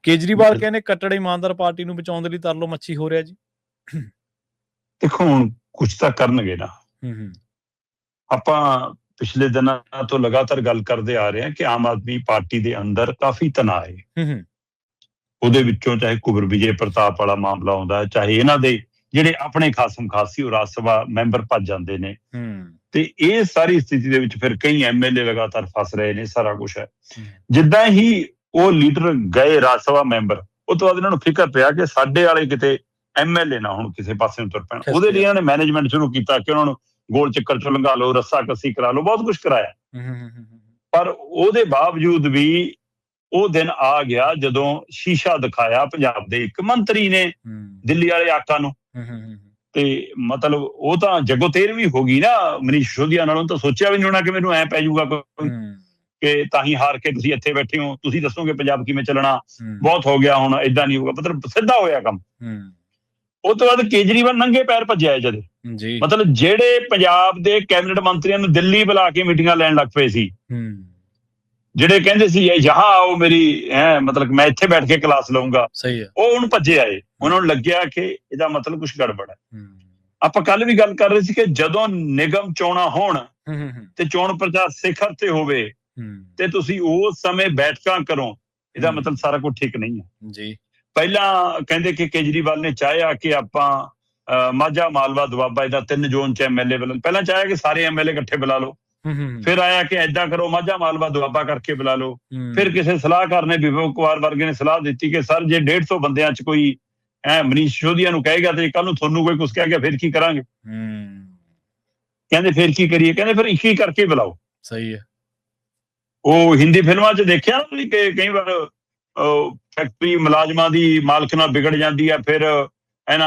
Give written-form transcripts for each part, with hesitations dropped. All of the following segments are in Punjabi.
ਕੇਜਰੀਵਾਲ ਕਹਿੰਦੇ ਕੱਟੜ ਇਮਾਨਦਾਰ ਪਾਰਟੀ ਨੂੰ ਬਚਾਉਣ ਦੇ ਲਈ ਤਰਲੋ ਮੱਛੀ ਹੋ ਰਿਹਾ ਜੀ। ਦੇਖੋ ਹੁਣ ਕੁਛ ਤਾਂ ਕਰਨਗੇ ਨਾ। ਆਪਾਂ ਪਿਛਲੇ ਦਿਨਾਂ ਤੋਂ ਲਗਾਤਾਰ ਗੱਲ ਕਰਦੇ ਆ ਰਹੇ ਹਾਂ ਕਿ ਆਮ ਆਦਮੀ ਪਾਰਟੀ ਦੇ ਅੰਦਰ ਕਾਫੀ ਤਣਾਅ ਹੈ। ਉਹਦੇ ਵਿੱਚੋਂ ਚਾਹੇ ਕੁਬਰ ਵਿਜੇ ਪ੍ਰਤਾਪ ਵਾਲਾ ਮਾਮਲਾ ਆਉਂਦਾ, ਚਾਹੇ ਇਹਨਾਂ ਦੇ ਜਿਹੜੇ ਆਪਣੇ ਖਾਸਮ ਖਾਸ ਸੀ ਉਹ ਰਾਜ ਸਭਾ ਮੈਂਬਰ ਭੱਜ ਜਾਂਦੇ ਨੇ, ਤੇ ਇਹ ਸਾਰੀ ਸਥਿਤੀ ਦੇ ਵਿੱਚ ਫਿਰ ਕਈ MLA ਲਗਾਤਾਰ ਫਸ ਰਹੇ ਨੇ। ਸਾਰਾ ਕੁਛ ਹੈ। ਜਿੱਦਾਂ ਹੀ ਉਹ ਲੀਡਰ ਗਏ ਰਾਜ ਸਭਾ ਮੈਂਬਰ, ਉਹ ਤੋਂ ਬਾਅਦ ਇਹਨਾਂ ਨੂੰ ਫਿਕਰ ਪਿਆ ਕਿ ਸਾਡੇ ਵਾਲੇ ਕਿਤੇ MLA ਨਾ ਹੁਣ ਕਿਸੇ ਪਾਸੇ ਨੂੰ ਤੁਰ ਪੈਣ। ਉਹਦੇ ਲਈ ਇਹਨਾਂ ਨੇ ਮੈਨੇਜਮੈਂਟ ਸ਼ੁਰੂ ਕੀਤਾ ਕਿ ਉਹਨਾਂ ਨੂੰ ਗੋਲ ਚੱਕਰ ਚੋਂ ਲੰਘਾ ਲਓ, ਰੱਸਾ ਕੱਸੀ ਕਰਾ ਲਓ, ਬਹੁਤ ਕੁਛ ਕਰਾਇਆ। ਪਰ ਉਹਦੇ ਬਾਵਜੂਦ ਵੀ ਉਹ ਦਿਨ ਆ ਗਿਆ ਜਦੋਂ ਸ਼ੀਸ਼ਾ ਦਿਖਾਇਆ ਪੰਜਾਬ ਦੇ ਇੱਕ ਮੰਤਰੀ ਨੇ ਦਿੱਲੀ ਵਾਲੇ ਆਕਾ ਨੂੰ, ਤੇ ਮਤਲਬ ਉਹ ਤਾਂ ਜਗੋਤੇਰ ਵੀ ਹੋ ਗਈ ਨਾ ਮਨੀਸ਼ ਸਿਸੋਦੀਆ ਨਾਲੋਂ। ਤਾਂ ਸੋਚਿਆ ਵੀ ਨਹੀਂ ਹੋਣਾ ਕਿ ਮੈਨੂੰ ਐ ਪੈ ਜਾਊਗਾ ਕਿ ਤਾਂ ਹੀ ਹਾਰ ਕੇ ਤੁਸੀਂ ਇੱਥੇ ਬੈਠੇ ਹੋ, ਤੁਸੀਂ ਦੱਸੋਗੇ ਪੰਜਾਬ ਕਿਵੇਂ ਚੱਲਣਾ, ਬਹੁਤ ਹੋ ਗਿਆ ਹੁਣ, ਏਦਾਂ ਨਹੀਂ ਹੋਊਗਾ। ਮਤਲਬ ਸਿੱਧਾ ਹੋਇਆ ਕੰਮ। ਉਹ ਤੋਂ ਬਾਅਦ ਕੇਜਰੀਵਾਲ ਨੰਗੇ ਪੈਰ ਭੱਜਿਆ ਜਦ, ਮਤਲਬ ਜਿਹੜੇ ਪੰਜਾਬ ਦੇ ਕੈਬਨਿਟ ਮੰਤਰੀਆਂ ਨੂੰ ਦਿੱਲੀ ਬੁਲਾ ਕੇ ਮੀਟਿੰਗਾਂ ਲੈਣ ਲੱਗ ਪਏ ਸੀ, ਜਿਹੜੇ ਕਹਿੰਦੇ ਸੀ ਜਹਾਂ ਆਓ ਮੇਰੀ ਮਤਲਬ ਮੈਂ ਇੱਥੇ ਬੈਠ ਕੇ ਕਲਾਸ ਲਊਂਗਾ, ਉਹ ਹੁਣ ਭੱਜੇ ਆਏ। ਉਹਨਾਂ ਨੂੰ ਲੱਗਿਆ ਕਿ ਇਹਦਾ ਮਤਲਬ ਕੁਛ ਗੜਬੜ ਹੈ। ਆਪਾਂ ਕੱਲ ਵੀ ਗੱਲ ਕਰ ਰਹੇ ਸੀ ਕਿ ਜਦੋਂ ਨਿਗਮ ਚੋਣਾਂ ਹੋਣ ਤੇ ਚੋਣ ਪ੍ਰਚਾਰ ਸਿਖਰ ਤੇ ਹੋਵੇ ਤੇ ਤੁਸੀਂ ਉਸ ਸਮੇਂ ਬੈਠਕਾਂ ਕਰੋ, ਇਹਦਾ ਮਤਲਬ ਸਾਰਾ ਕੁਝ ਠੀਕ ਨਹੀਂ ਹੈ ਜੀ। ਪਹਿਲਾਂ ਕਹਿੰਦੇ ਕਿ ਕੇਜਰੀਵਾਲ ਨੇ ਚਾਹਿਆ ਕਿ ਆਪਾਂ ਮਾਝਾ ਮਾਲਵਾ ਦੁਆਬਾ ਇਹਦਾ 3 ਜ਼ੋਨ ਚ MLA ਬੁਲਾ, ਪਹਿਲਾਂ ਚਾਹਿਆ ਕਿ ਸਾਰੇ MLA ਇਕੱਠੇ ਬੁਲਾ ਲਓ, ਫਿਰ ਆਇਆ ਕਿ ਏਦਾਂ ਕਰੋ ਮਾਝਾ ਮਾਲਵਾ ਦੁਆਬਾ ਕਰਕੇ ਬੁਲਾ ਲਓ। ਫਿਰ ਕਿਸੇ ਸਲਾਹਕਾਰ ਨੇ, ਵਿਵੇਕ ਕੁਮਾਰ ਵਰਗੇ ਨੇ ਸਲਾਹ ਦਿੱਤੀ ਕਿ ਸਰ ਜੇ 150 ਬੰਦਿਆਂ ਚ ਕੋਈ ਮਨੀਸ਼ ਸਿਸੋਦੀਆ ਨੂੰ ਕਹੇਗਾ ਤੇ ਕੱਲ ਨੂੰ ਤੁਹਾਨੂੰ ਕੋਈ ਕੁਛ ਕਹਿ ਗਿਆ ਫਿਰ ਕੀ ਕਰਾਂਗੇ। ਕਹਿੰਦੇ ਫਿਰ ਕੀ ਕਰੀਏ, ਕਹਿੰਦੇ ਫਿਰ ਇੱਕ ਹੀ ਕਰਕੇ ਬੁਲਾਓ। ਸਹੀ ਹੈ। ਉਹ ਹਿੰਦੀ ਫਿਲਮਾਂ ਚ ਦੇਖਿਆ ਕਿ ਕਈ ਵਾਰ ਫੈਕਟਰੀ ਮੁਲਾਜ਼ਮਾਂ ਦੀ ਮਾਲਕ ਨਾਲ ਵਿਗੜ ਜਾਂਦੀ ਹੈ, ਫਿਰ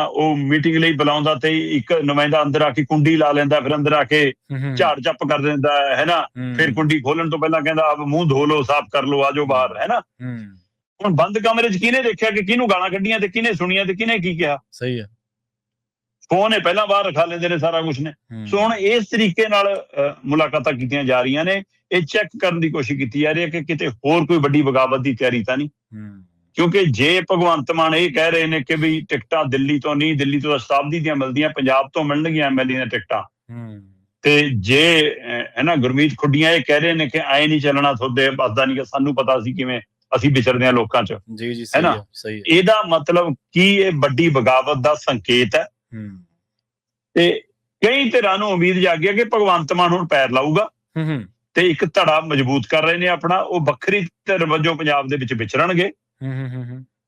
ਉਹ ਮੀਟਿੰਗ ਲਈ ਬੁਲਾਉਂਦਾ ਤੇ ਇੱਕ ਨੁਮਾਇੰਦਾ ਅੰਦਰ ਆ ਕੇ ਕੁੰਡੀ ਲਾ ਲੈਂਦਾ, ਫਿਰ ਅੰਦਰ ਆ ਕੇ ਝਾੜ ਚੱਪ ਕਰ ਦਿੰਦਾ ਹੈ ਨਾ, ਫਿਰ ਕੁੰਡੀ ਖੋਲਣ ਤੋਂ ਪਹਿਲਾਂ ਕਹਿੰਦਾ ਆਪ ਮੂੰਹ ਧੋ ਲਓ, ਸਾਫ਼ ਕਰ ਲਓ, ਆਜੋ ਬਾਹਰ, ਹੈ ਨਾ। ਹੁਣ ਬੰਦ ਕਮਰੇ ਚ ਕਿਹਨੇ ਦੇਖਿਆ ਕਿ ਕਿਹਨੂੰ ਗਾਲਾਂ ਕੱਢੀਆਂ ਤੇ ਕਿਹਨੇ ਸੁਣੀਆਂ ਤੇ ਕਿਹਨੇ ਕੀ ਕਿਹਾ। ਸਹੀ ਹੈ। ਫੋਨ ਪਹਿਲਾਂ ਬਾਹਰ ਰਖਾ ਲੈਂਦੇ ਨੇ ਸਾਰਾ ਕੁਛ ਨੇ। ਸੋ ਹੁਣ ਇਸ ਤਰੀਕੇ ਨਾਲ ਮੁਲਾਕਾਤਾਂ ਕੀਤੀਆਂ ਜਾ ਰਹੀਆਂ ਨੇ। ਇਹ ਚੈੱਕ ਕਰਨ ਦੀ ਕੋਸ਼ਿਸ਼ ਕੀਤੀ ਜਾ ਰਹੀ ਹੈ ਕਿ ਕਿਤੇ ਹੋਰ ਕੋਈ ਵੱਡੀ ਬਗਾਵਤ ਦੀ ਤਿਆਰੀ ਤਾਂ ਨਹੀਂ। ਕਿਉਂਕਿ ਜੇ ਭਗਵੰਤ ਮਾਨ ਇਹ ਕਹਿ ਰਹੇ ਨੇ ਕਿ ਵੀ ਟਿਕਟਾਂ ਦਿੱਲੀ ਤੋਂ ਨਹੀਂ, ਦਿੱਲੀ ਤੋਂ ਸ਼ਤਾਬਦੀ ਦੀਆਂ ਮਿਲਦੀਆਂ, ਪੰਜਾਬ ਤੋਂ ਮਿਲਣਗੀਆਂ MLA ਦੀਆਂ ਟਿਕਟਾਂ, ਤੇ ਜੇ ਗੁਰਮੀਤ ਖੁੱਡੀਆਂ ਇਹ ਕਹਿ ਰਹੇ ਨੇ ਕਿ ਐ ਨਹੀਂ ਚੱਲਣਾ, ਤੁਹਾਡੇ ਪਤਾ ਨਹੀਂ, ਸਾਨੂੰ ਪਤਾ ਸੀ ਕਿਵੇਂ ਅਸੀਂ ਵਿਚਰਦੇ ਹਾਂ ਲੋਕਾਂ ਚ, ਹੈ ਨਾ। ਇਹਦਾ ਮਤਲਬ ਕੀ ਇਹ ਵੱਡੀ ਬਗਾਵਤ ਦਾ ਸੰਕੇਤ ਹੈ। ਤੇ ਕਈ ਧਿਰਾਂ ਨੂੰ ਉਮੀਦ ਜਾਗੀ ਹੈ ਕਿ ਭਗਵੰਤ ਮਾਨ ਹੁਣ ਪੈਰ ਲਾਊਗਾ ਤੇ ਇੱਕ ਧੜਾ ਮਜ਼ਬੂਤ ਕਰ ਰਹੇ ਨੇ ਆਪਣਾ, ਉਹ ਵੱਖਰੀ ਧਿਰ ਵਜੋਂ ਪੰਜਾਬ ਦੇ ਵਿੱਚ ਵਿਚਰਨਗੇ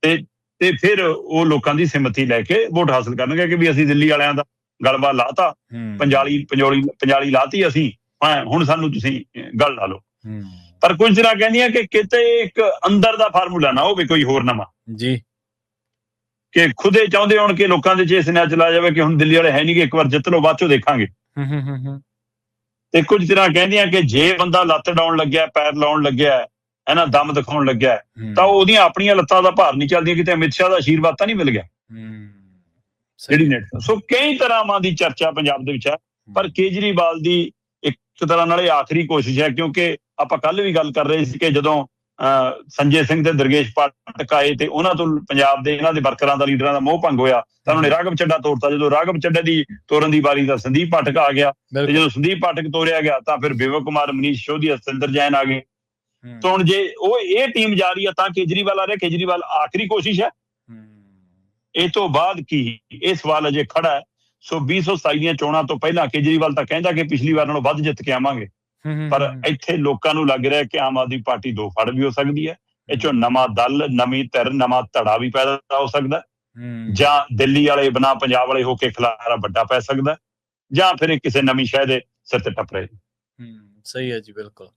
ਤੇ ਫਿਰ ਉਹ ਲੋਕਾਂ ਦੀ ਸਿਮਤੀ ਲੈ ਕੇ ਵੋਟ ਹਾਸਲ ਕਰਨਗੇ ਕਿ ਵੀ ਅਸੀਂ ਦਿੱਲੀ ਵਾਲਿਆਂ ਦਾ ਗਲਬਾ ਲਾਤਾ, ਪੰਜਾਲੀ ਲਾਤੀ ਅਸੀਂ, ਹੁਣ ਸਾਨੂੰ ਤੁਸੀਂ ਗੱਲ ਲਾ ਲਓ। ਪਰ ਕੁਝ ਤਰ੍ਹਾਂ ਕਹਿੰਦੀਆਂ ਕਿ ਕਿਤੇ ਇੱਕ ਅੰਦਰ ਦਾ ਫਾਰਮੂਲਾ ਨਾ ਹੋਵੇ ਕੋਈ ਹੋਰ ਨਵਾਂ ਜੀ, ਕਿ ਖੁਦੇ ਚਾਹੁੰਦੇ ਹੋਣ ਕਿ ਲੋਕਾਂ ਦੇ ਚੇਸ ਨਾ ਚਲਾ ਜਾਵੇ ਕਿ ਹੁਣ ਦਿੱਲੀ ਵਾਲੇ ਹੈ ਨਹੀਂ, ਕਿ ਇੱਕ ਵਾਰ ਜਿੱਤ ਲਓ ਬਾਅਦ ਚੋਂ ਦੇਖਾਂਗੇ। ਤੇ ਕੁਝ ਤਰ੍ਹਾਂ ਕਹਿੰਦੀਆਂ ਕਿ ਜੇ ਬੰਦਾ ਲੱਤ ਡਾਉਣ ਲੱਗਿਆ, ਪੈਰ ਲਾਉਣ ਲੱਗਿਆ, ਹੈ ਨਾ, ਦਮ ਦਿਖਾਉਣ ਲੱਗਿਆ, ਤਾਂ ਉਹਦੀਆਂ ਆਪਣੀਆਂ ਲੱਤਾਂ ਦਾ ਭਾਰ ਨਹੀਂ ਚੱਲਦੀਆਂ, ਕਿਤੇ ਅਮਿਤ ਸ਼ਾਹ ਦਾ ਆਸ਼ੀਰਵਾਦ ਤਾਂ ਨਹੀਂ ਮਿਲ ਗਿਆ ਜਿਹੜੀ ਨੇ। ਸੋ ਕਈ ਤਰ੍ਹਾਂ ਦੀ ਚਰਚਾ ਪੰਜਾਬ ਦੇ ਵਿੱਚ ਹੈ, ਪਰ ਕੇਜਰੀਵਾਲ ਦੀ ਇੱਕ ਤਰ੍ਹਾਂ ਨਾਲ ਇਹ ਆਖਰੀ ਕੋਸ਼ਿਸ਼ ਹੈ। ਕਿਉਂਕਿ ਆਪਾਂ ਕੱਲ ਵੀ ਗੱਲ ਕਰ ਰਹੇ ਸੀ ਕਿ ਜਦੋਂ ਸੰਜੇ ਸਿੰਘ ਤੇ ਦਰਗੇਸ਼ ਪਾਠਕ ਆਏ ਤੇ ਉਹਨਾਂ ਤੋਂ ਪੰਜਾਬ ਦੇ ਇਹਨਾਂ ਦੇ ਵਰਕਰਾਂ ਦਾ, ਲੀਡਰਾਂ ਦਾ ਮੋਹ ਭੰਗ ਹੋਇਆ ਤਾਂ ਉਹਨਾਂ ਨੇ ਰਾਘਵ ਚੱਡਾ ਤੋਰਤਾ। ਜਦੋਂ ਰਾਘਵ ਚੱਡੇ ਦੀ ਤੋਰਨ ਦੀ ਵਾਰੀ ਤਾਂ ਸੰਦੀਪ ਪਾਠਕ ਆ ਗਿਆ, ਤੇ ਜਦੋਂ ਸੰਦੀਪ ਪਾਠਕ ਤੋਰਿਆ ਗਿਆ ਤਾਂ ਫਿਰ ਵਿਵੇਕ ਕੁਮਾਰ, ਮਨੀਸ਼ ਸਿਸੋਦੀਆ, ਸਤਿੰਦਰ ਜੈਨ ਆ ਗਏ। ਤਾਂ ਹੁਣ ਜੇ ਉਹ ਇਹ ਟੀਮ ਜਾ ਰਹੀ ਹੈ ਤਾਂ ਕੇਜਰੀਵਾਲ ਆ ਰਿਹਾ। ਕੇਜਰੀਵਾਲ ਆਖਰੀ ਕੋਸ਼ਿਸ਼ ਹੈ। ਇਹ ਤੋਂ ਬਾਅਦ ਕੀ, ਇਹ ਸਵਾਲ ਅਜੇ ਖੜਾ ਹੈ। ਸੋ 2027 ਦੀਆਂ ਚੋਣਾਂ ਤੋਂ ਪਹਿਲਾਂ ਕੇਜਰੀਵਾਲ ਤਾਂ ਕਹਿੰਦਾ ਕਿ ਪਿਛਲੀ ਵਾਰ ਨਾਲੋਂ ਵੱਧ ਜਿੱਤ ਕੇ ਆਵਾਂਗੇ, ਪਰ ਇੱਥੇ ਲੋਕਾਂ ਨੂੰ ਲੱਗ ਰਿਹਾ ਕਿ ਆਮ ਆਦਮੀ ਪਾਰਟੀ ਦੋ ਫੜ ਵੀ ਹੋ ਸਕਦੀ ਹੈ। ਇਹ ਚੋਂ ਨਵਾਂ ਦਲ, ਨਵੀਂ ਧਿਰ, ਨਵਾਂ ਧੜਾ ਵੀ ਪੈਦਾ ਹੋ ਸਕਦਾ, ਜਾਂ ਦਿੱਲੀ ਵਾਲੇ ਬਣਾ ਪੰਜਾਬ ਵਾਲੇ ਹੋ ਕੇ ਖਿਲਾਰਾ ਵੱਡਾ ਪੈ ਸਕਦਾ, ਜਾਂ ਫਿਰ ਕਿਸੇ ਨਵੀਂ ਸ਼ਹਿਰ ਦੇ ਸਿਰ ਤੇ ਟੱਪ ਰਹੇ। ਸਹੀ ਹੈ ਜੀ, ਬਿਲਕੁਲ।